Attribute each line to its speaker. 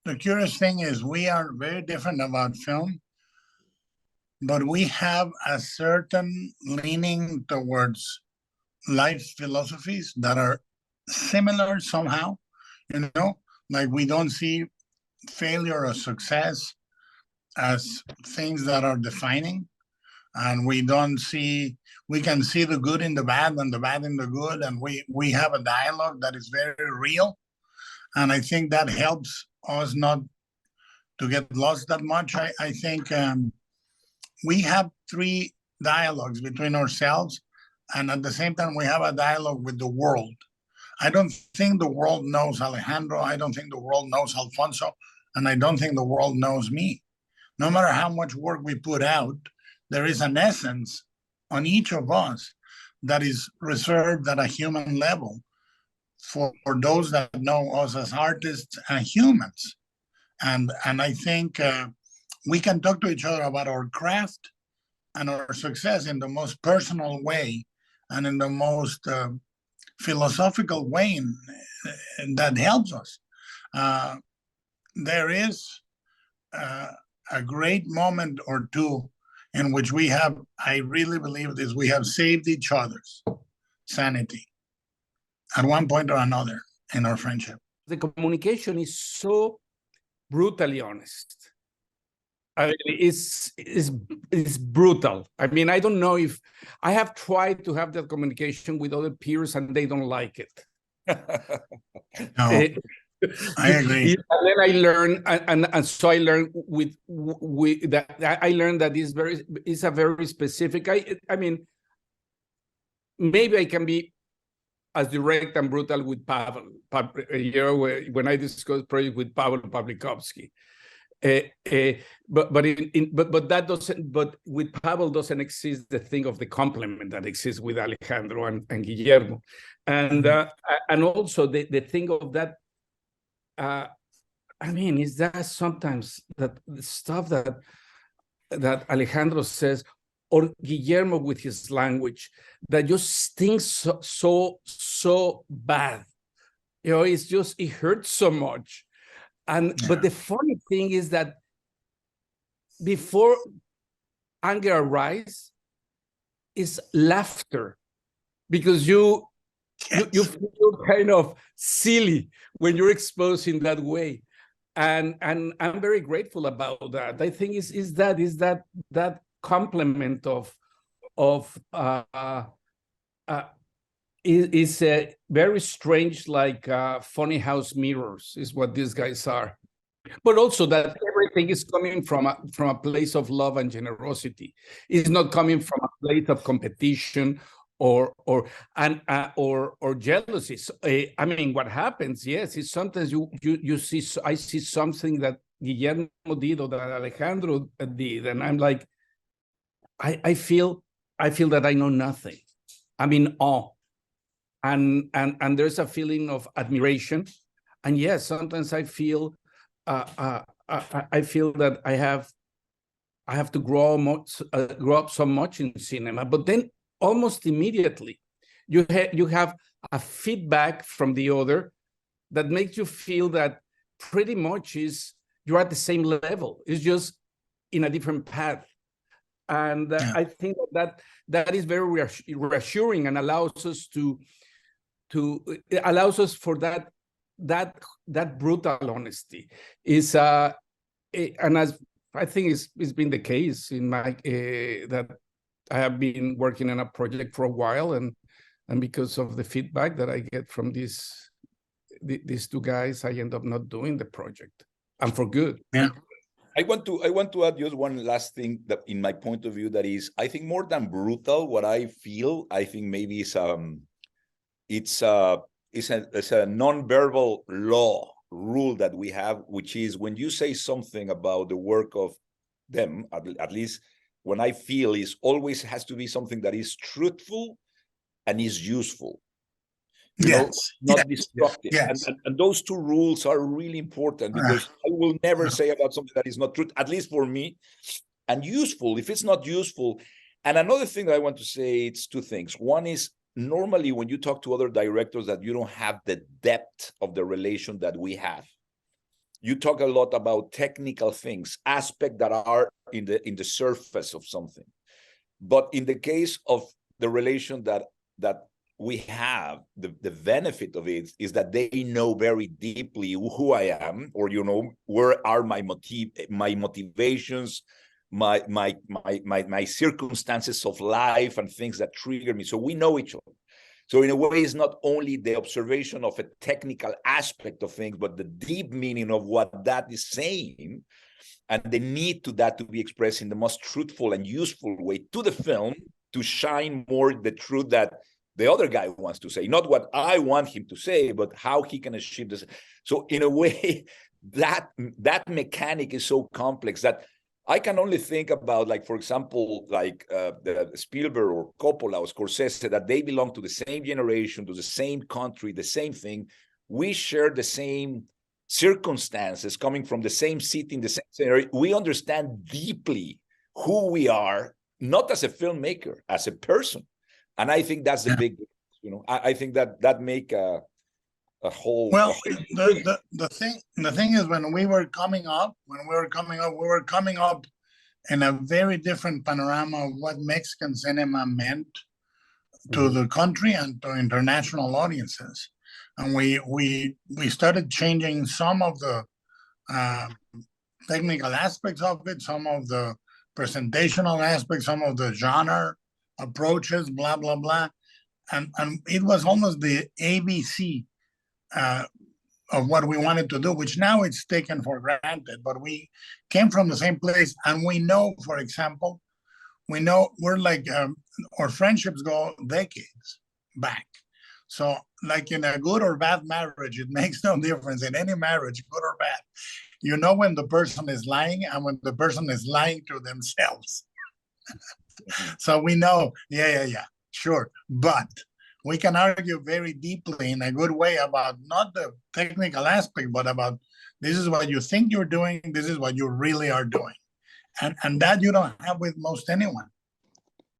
Speaker 1: the curious thing is we are very different about film, but we have a certain leaning towards life philosophies that are similar somehow, you know, like we don't see failure or success as things that are defining, and we can see the good in the bad and the bad in the good, and we have a dialogue that is very real, and I think that helps us not to get lost that much. I think we have three dialogues between ourselves, and at the same time we have a dialogue with the world. I don't think the world knows Alejandro. I don't think the world knows Alfonso, and I don't think the world knows me. No matter how much work we put out, there is an essence on each of us that is reserved at a human level for those that know us as artists and humans. And I think we can talk to each other about our craft and our success in the most personal way and in the most philosophical way that helps us. Uh, there is a great moment or two in which we have, I really believe this, we have saved each other's sanity at one point or another in our friendship.
Speaker 2: The communication is so brutally honest. I mean, it's brutal. I mean, I don't know if I have tried to have that communication with other peers and they don't like it.
Speaker 1: No, I agree.
Speaker 2: And then I learned, and so I learned with that. I learned that it's a very specific. I mean, maybe I can be as direct and brutal with Pavel. You know, when I discussed project with Pavel Pawlikowski. But that doesn't. But with Pavel doesn't exist the thing of the compliment that exists with Alejandro and Guillermo, and also the thing of that. I mean, is that sometimes that the stuff that Alejandro says, or Guillermo with his language, that just stings so bad. You know, it hurts so much. But the funny thing is that before anger arises, is laughter, because you feel kind of silly when you're exposed in that way, and I'm very grateful about that. I think is that compliment is very strange, like funny house mirrors is what these guys are, but also that everything is coming from a place of love and generosity. It's not coming from a place of competition or jealousy. I mean, what happens, yes, is sometimes you see, I see something that Guillermo did or that Alejandro did, and I'm like, I feel that I know nothing. I'm in awe, and there's a feeling of admiration, and yes, sometimes I feel that I have to grow up so much in cinema, but then almost immediately you have a feedback from the other that makes you feel that pretty much you're at the same level. It's just in a different path. And I think that is very reassuring and allows us for that brutal honesty is and as I think it's been the case in my that I have been working on a project for a while, and because of the feedback that I get from these two guys, I end up not doing the project, and for good.
Speaker 1: Yeah.
Speaker 3: I want to add just one last thing that, in my point of view, that is, I think more than brutal, what I feel, I think maybe it's a non-verbal rule that we have, which is when you say something about the work of them, at least when I feel, is always has to be something that is truthful and is useful. Not destructive.
Speaker 1: Yes.
Speaker 3: And those two rules are really important, because I will never say about something that is not true, at least for me, and useful if it's not useful. And another thing that I want to say, it's two things. One is, normally when you talk to other directors that you don't have the depth of the relation that we have, you talk a lot about technical things, aspects that are in the surface of something. But in the case of the relation that we have, the benefit of it is that they know very deeply who I am, or where are my motivations, my circumstances of life and things that trigger me. So we know each other. So in a way, it's not only the observation of a technical aspect of things, but the deep meaning of what that is saying, and the need to that to be expressed in the most truthful and useful way to the film, to shine more the truth that the other guy wants to say, not what I want him to say, but how he can achieve this. So in a way, that mechanic is so complex that I can only think about, like, for example, like the Spielberg or Coppola or Scorsese, that they belong to the same generation, to the same country, the same thing. We share the same circumstances, coming from the same city, in the same scenario. We understand deeply who we are, not as a filmmaker, as a person. And I think that's the big, I think that make a whole.
Speaker 1: Well, the thing is, when we were coming up, we were coming up in a very different panorama of what Mexican cinema meant to the country and to international audiences. And we started changing some of the technical aspects of it, some of the presentational aspects, some of the genre approaches, blah, blah, blah. And it was almost the ABC of what we wanted to do, which now it's taken for granted, but we came from the same place. And we know, for example, we're like, our friendships go decades back. So like in a good or bad marriage, it makes no difference. In any marriage, good or bad, you know when the person is lying and when the person is lying to themselves. So we know, yeah, sure. But we can argue very deeply in a good way about not the technical aspect, but about this is what you think you're doing, this is what you really are doing. And that you don't have with most anyone.